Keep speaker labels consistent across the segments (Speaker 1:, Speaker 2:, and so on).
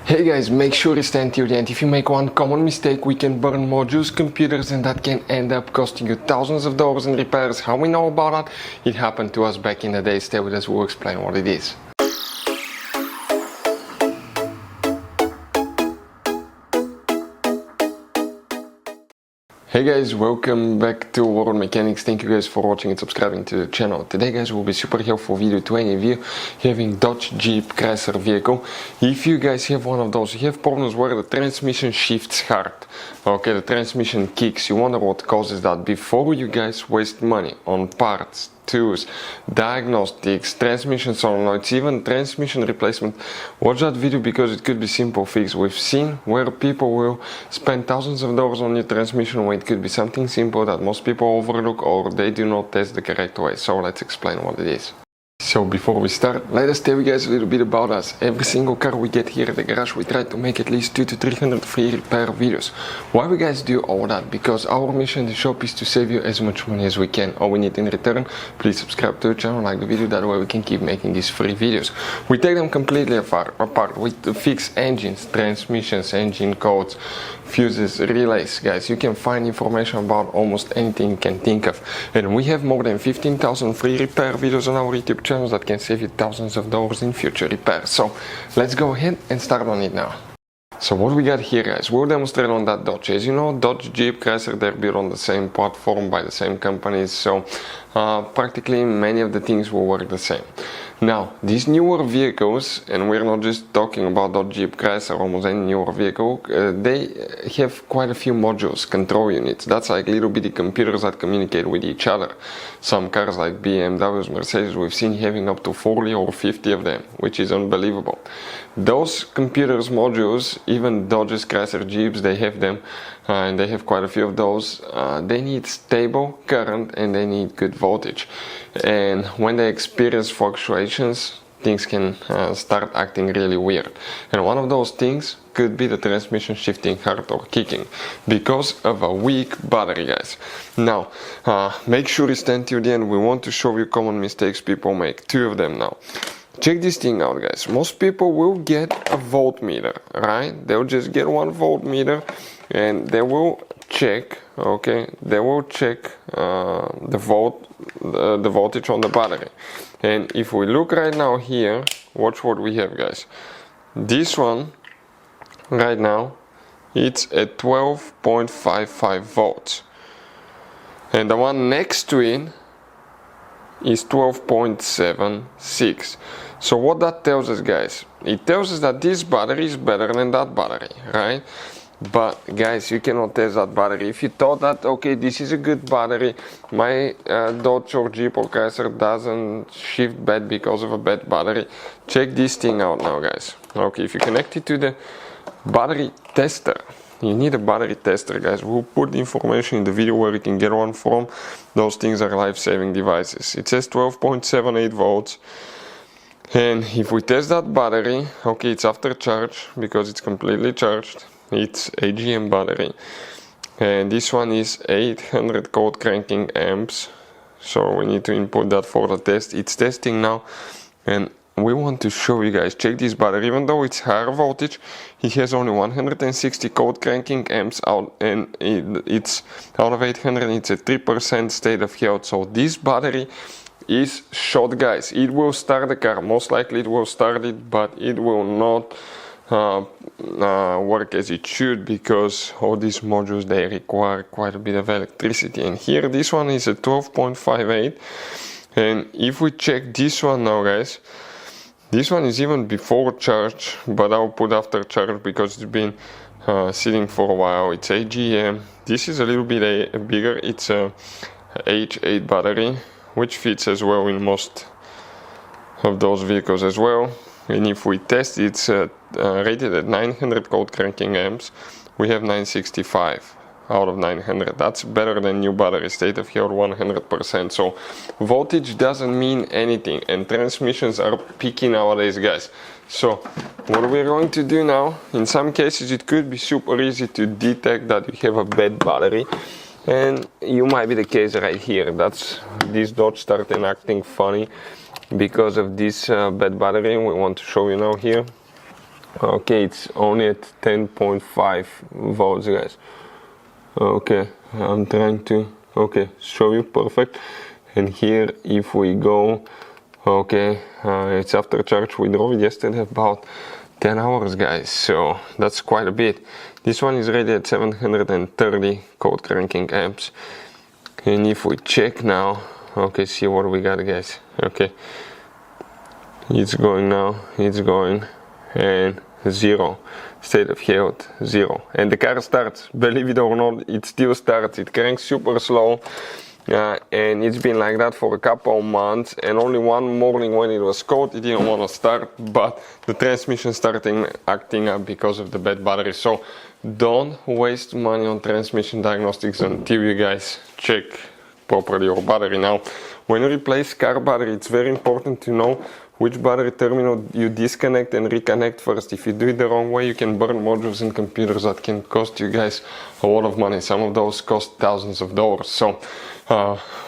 Speaker 1: Hey guys, make sure you stand till the end. If you make one common mistake, we can burn modules, computers, and that can end up costing you thousands of dollars in repairs. How we know about that? It happened to us back in the day. Stay with us, we'll explain what it is. Hey guys, welcome back to World Mechanics. Thank you guys for watching and subscribing to the channel. Today guys will be super helpful video to any of you having Dodge Jeep Chrysler vehicle. If you guys have one of those, you have problems where the transmission shifts hard. Okay, the transmission kicks. You wonder what causes that. Before you guys waste money on parts, tools, diagnostics, transmission solenoids, even transmission replacement, watch that video because it could be simple fix. We've seen where people will spend thousands of dollars on your transmission when it could be something simple that most people overlook or they do not test the correct way. So let's explain what it is. So before we start, let us tell you guys a little bit about us. Every single car we get here at the garage, we try to make at least 200 to 300 free repair videos. Why we guys do all that? Because our mission in the shop is to save you as much money as we can. All we need in return, please subscribe to the channel, like the video, that way we can keep making these free videos. We take them completely apart. We fix engines, transmissions, engine codes, fuses, relays. Guys, you can find information about almost anything you can think of. And we have more than 15,000 free repair videos on our YouTube channel that can save you thousands of dollars in future repairs. So let's go ahead and start on it now. So what we got here guys, we'll demonstrate on that Dodge. As you know, Dodge Jeep Chrysler, they're built on the same platform by the same companies, so practically many of the things will work the same. Now, these newer vehicles, and we're not just talking about Dodge Jeep Chrysler, almost any newer vehicle, they have quite a few modules, control units. That's like little bitty computers that communicate with each other. Some cars like BMWs, Mercedes, we've seen having up to 40 or 50 of them, which is unbelievable. Those computers modules, even Dodges, Chrysler, Jeeps, they have them, and they have quite a few of those. They need stable current and they need good voltage. And when they experience fluctuations, things can start acting really weird. And one of those things could be the transmission shifting hard or kicking because of a weak battery, guys. Now, make sure you stand till the end. We want to show you common mistakes people make. 2 of them now. Check this thing out, guys. Most people will get a voltmeter, right? They'll just get one voltmeter and they will check, okay? They will check the voltage on the battery. And if we look right now here, watch what we have, guys. This one, right now, it's at 12.55 volts. And the one next to it is 12.76. So what that tells us, guys, it tells us that this battery is better than that battery, right? But guys, you cannot test that battery. If you thought that, okay, this is a good battery, my Dodge or Jeep or Chrysler doesn't shift bad because of a bad battery, check this thing out now, guys. Okay, if you connect it to the battery tester, you need a battery tester, guys. We'll put the information in the video where you can get one from. Those things are life-saving devices. It says 12.78 volts. And if we test that battery, okay, it's after charge because it's completely charged. It's AGM battery. And this one is 800 cold cranking amps. So we need to input that for the test. It's testing now. And we want to show you guys, check this battery. Even though it's higher voltage, it has only 160 cold cranking amps out, and it's out of 800, it's at 3% state of health. So this battery is shot, guys. It will start the car, most likely it will start it, but it will not work as it should because all these modules, they require quite a bit of electricity. And here this one is at 12.58, and if we check this one now, guys, this one is even before charge, but I'll put after charge because it's been sitting for a while. It's AGM. This is a little bit bigger. It's a H8 battery, which fits as well in most of those vehicles as well. And if we test, it's rated at 900 cold cranking amps. We have 965 out of 900. That's better than new battery, state of health 100%. So voltage doesn't mean anything, and transmissions are picky nowadays, guys. So what we're going to do now, in some cases it could be super easy to detect that you have a bad battery, and you might be the case right here. That's this Dodge started acting funny because of this bad battery. We want to show you now here. Okay, it's only at 10.5 volts, guys. Okay, I'm trying to show you perfect. And here, if we go, okay, it's after charge. We drove it yesterday about 10 hours, guys, so that's quite a bit. This one is rated at 730 code cranking amps. And if we check now, okay, see what we got, guys. Okay, it's going now, it's going, and 0, state of health 0, and the car starts. Believe it or not, it still starts. It cranks super slow, and it's been like that for a couple of months, and only one morning when it was cold it didn't want to start, but the transmission started acting up because of the bad battery. So don't waste money on transmission diagnostics until you guys check properly your battery. Now, when you replace car battery, it's very important to know which battery terminal you disconnect and reconnect first. If you do it the wrong way, you can burn modules and computers that can cost you guys a lot of money. Some of those cost thousands of dollars. So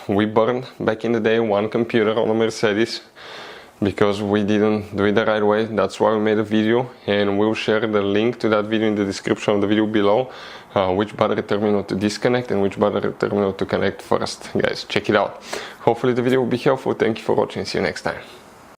Speaker 1: we burned back in the day one computer on a Mercedes because we didn't do it the right way. That's why we made a video, and we'll share the link to that video in the description of the video below, which battery terminal to disconnect and which battery terminal to connect first. Guys, check it out. Hopefully the video will be helpful. Thank you for watching. See you next time.